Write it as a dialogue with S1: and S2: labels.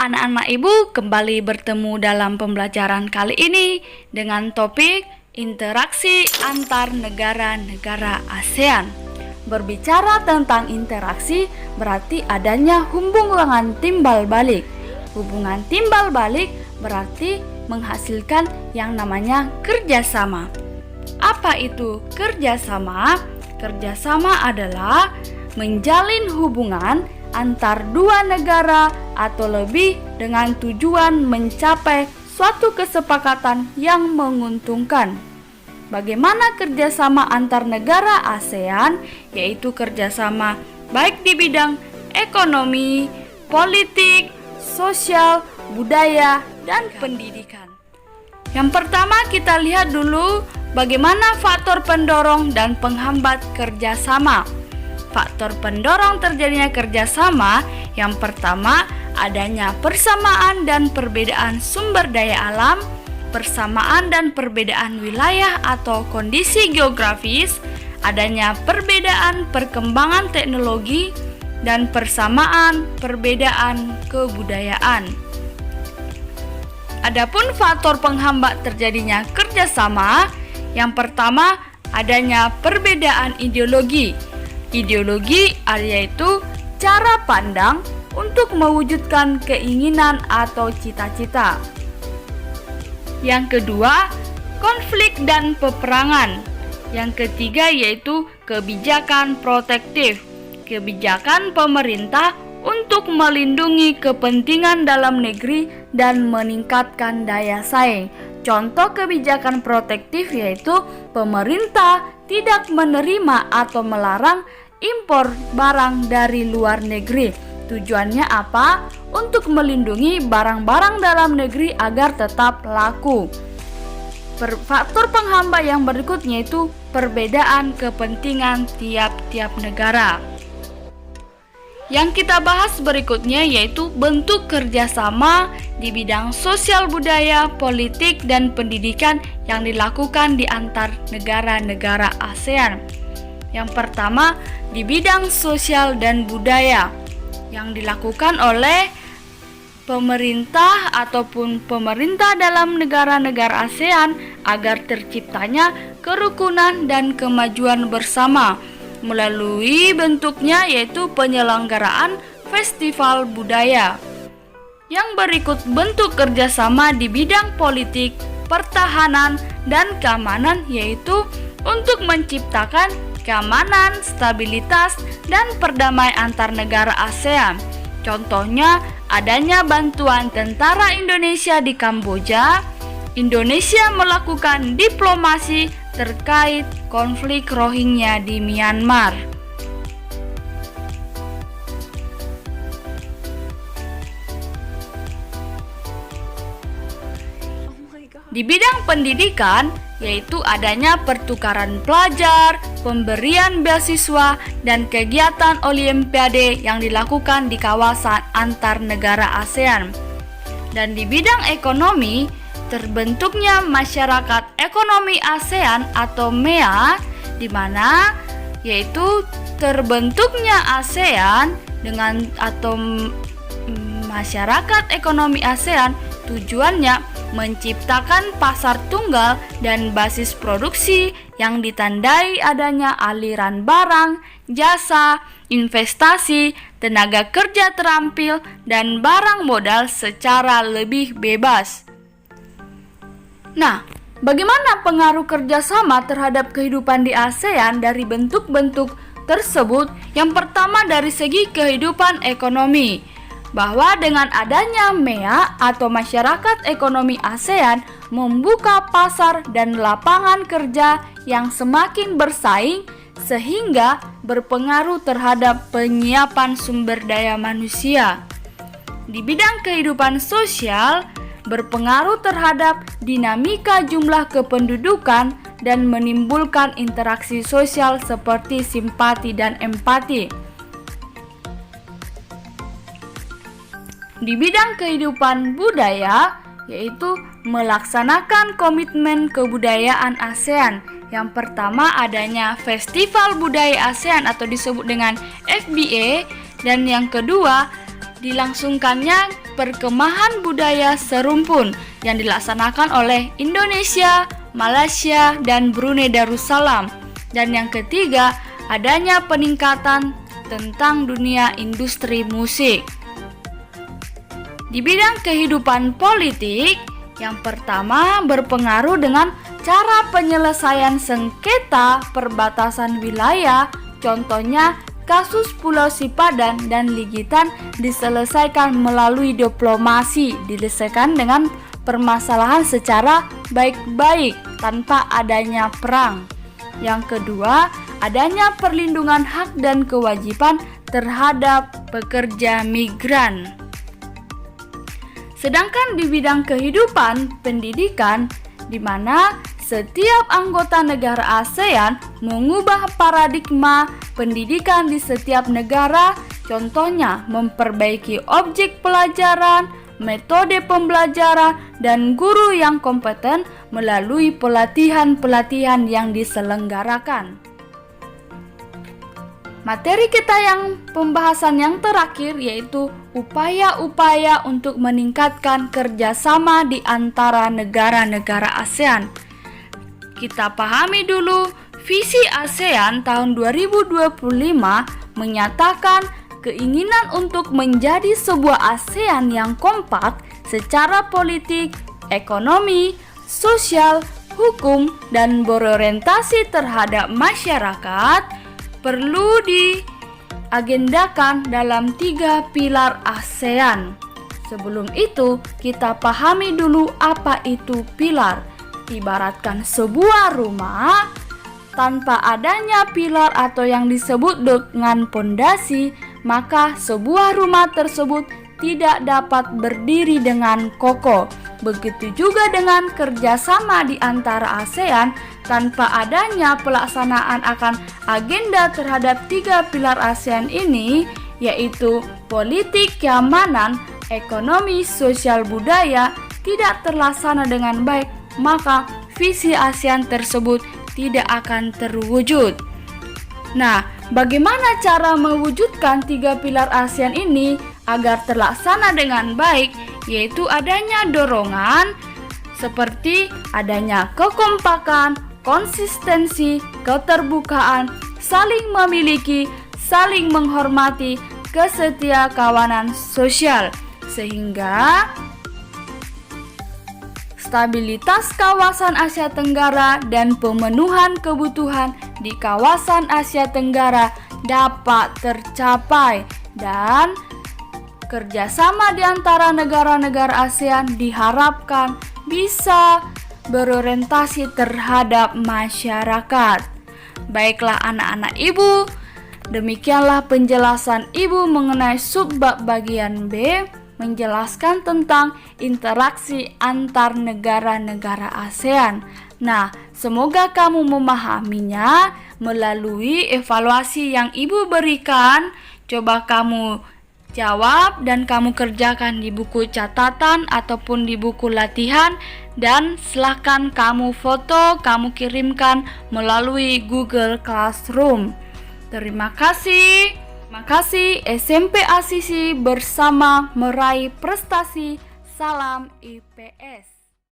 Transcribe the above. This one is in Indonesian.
S1: anak-anak ibu kembali bertemu dalam pembelajaran kali ini dengan topik interaksi antar negara-negara ASEAN. Berbicara tentang interaksi berarti adanya hubungan timbal balik. Hubungan timbal balik berarti menghasilkan yang namanya kerjasama. Apa itu kerjasama? Kerjasama adalah menjalin hubungan antar dua negara atau lebih dengan tujuan mencapai suatu kesepakatan yang menguntungkan. Bagaimana kerjasama antar negara ASEAN? Yaitu kerjasama baik di bidang ekonomi, politik, sosial, budaya, dan pendidikan. Yang pertama kita lihat dulu bagaimana faktor pendorong dan penghambat kerjasama. Faktor pendorong terjadinya kerjasama yang pertama adanya persamaan dan perbedaan sumber daya alam, persamaan dan perbedaan wilayah atau kondisi geografis, adanya perbedaan perkembangan teknologi, dan persamaan perbedaan kebudayaan. Adapun faktor penghambat terjadinya kerjasama, yang pertama adanya perbedaan ideologi. Ideologi yaitu cara pandang untuk mewujudkan keinginan atau cita-cita. Yang kedua, konflik dan peperangan. Yang ketiga yaitu kebijakan protektif. Kebijakan pemerintah untuk melindungi kepentingan dalam negeri dan meningkatkan daya saing. Contoh kebijakan protektif yaitu pemerintah tidak menerima atau melarang impor barang dari luar negeri. Tujuannya apa? Untuk melindungi barang-barang dalam negeri agar tetap laku. Faktor penghambat yang berikutnya itu perbedaan kepentingan tiap-tiap negara. Yang kita bahas berikutnya yaitu bentuk kerjasama di bidang sosial budaya, politik, dan pendidikan yang dilakukan di antar negara-negara ASEAN. Yang pertama, di bidang sosial dan budaya yang dilakukan oleh pemerintah ataupun pemerintah dalam negara-negara ASEAN agar terciptanya kerukunan dan kemajuan bersama melalui bentuknya yaitu penyelenggaraan festival budaya. Yang berikut bentuk kerjasama di bidang politik, pertahanan, dan keamanan yaitu untuk menciptakan keamanan, stabilitas, dan perdamaian antar negara ASEAN. Contohnya adanya bantuan tentara Indonesia di Kamboja. Indonesia melakukan diplomasi terkait konflik Rohingya di Myanmar. Di bidang pendidikan, yaitu adanya pertukaran pelajar, pemberian beasiswa, dan kegiatan olimpiade yang dilakukan di kawasan antar negara ASEAN. Dan di bidang ekonomi, terbentuknya Masyarakat Ekonomi ASEAN atau MEA, di mana yaitu terbentuknya ASEAN dengan atau Masyarakat Ekonomi ASEAN tujuannya menciptakan pasar tunggal dan basis produksi yang ditandai adanya aliran barang, jasa, investasi, tenaga kerja terampil, dan barang modal secara lebih bebas. Nah, bagaimana pengaruh kerjasama terhadap kehidupan di ASEAN dari bentuk-bentuk tersebut? Yang pertama dari segi kehidupan ekonomi, bahwa dengan adanya MEA atau Masyarakat Ekonomi ASEAN membuka pasar dan lapangan kerja yang semakin bersaing sehingga berpengaruh terhadap penyiapan sumber daya manusia. Di bidang kehidupan sosial, berpengaruh terhadap dinamika jumlah kependudukan dan menimbulkan interaksi sosial seperti simpati dan empati. Di bidang kehidupan budaya, yaitu melaksanakan komitmen kebudayaan ASEAN. Yang pertama adanya Festival Budaya ASEAN atau disebut dengan FBA, dan yang kedua dilangsungkannya perkemahan budaya serumpun yang dilaksanakan oleh Indonesia, Malaysia, dan Brunei Darussalam. Dan yang ketiga, adanya peningkatan tentang dunia industri musik. Di bidang kehidupan politik, yang pertama berpengaruh dengan cara penyelesaian sengketa perbatasan wilayah, contohnya kasus Pulau Sipadan dan Ligitan diselesaikan melalui diplomasi, diselesaikan dengan permasalahan secara baik-baik tanpa adanya perang. Yang kedua, adanya perlindungan hak dan kewajiban terhadap pekerja migran. Sedangkan di bidang kehidupan pendidikan, di mana setiap anggota negara ASEAN mengubah paradigma pendidikan di setiap negara, contohnya memperbaiki objek pelajaran, metode pembelajaran, dan guru yang kompeten melalui pelatihan-pelatihan yang diselenggarakan. Materi kita yang pembahasan yang terakhir yaitu upaya-upaya untuk meningkatkan kerjasama di antara negara-negara ASEAN. Kita pahami dulu, visi ASEAN tahun 2025 menyatakan keinginan untuk menjadi sebuah ASEAN yang kompak secara politik, ekonomi, sosial, hukum, dan berorientasi terhadap masyarakat perlu diagendakan dalam 3 pilar ASEAN. Sebelum itu, kita pahami dulu apa itu pilar. Ibaratkan sebuah rumah, tanpa adanya pilar atau yang disebut dengan pondasi, maka sebuah rumah tersebut tidak dapat berdiri dengan kokoh. Begitu juga dengan kerjasama di antara ASEAN, tanpa adanya pelaksanaan akan agenda terhadap 3 pilar ASEAN ini, yaitu politik, keamanan, ekonomi, sosial, budaya, tidak terlaksana dengan baik, maka visi ASEAN tersebut tidak akan terwujud. Nah, bagaimana cara mewujudkan 3 pilar ASEAN ini agar terlaksana dengan baik? Yaitu adanya dorongan seperti adanya kekompakan, konsistensi, keterbukaan, saling memiliki, saling menghormati, kesetiakawanan sosial, sehingga stabilitas kawasan Asia Tenggara dan pemenuhan kebutuhan di kawasan Asia Tenggara dapat tercapai, dan kerjasama di antara negara-negara ASEAN diharapkan bisa berorientasi terhadap masyarakat. Baiklah anak-anak ibu, demikianlah penjelasan ibu mengenai subbab bagian B, menjelaskan tentang interaksi antar negara-negara ASEAN. Nah, semoga kamu memahaminya melalui evaluasi yang ibu berikan. Coba kamu jawab dan kamu kerjakan di buku catatan ataupun di buku latihan, dan silahkan kamu foto, kamu kirimkan melalui Google Classroom. Terima kasih. Terima kasih SMP Asisi bersama meraih prestasi. Salam IPS.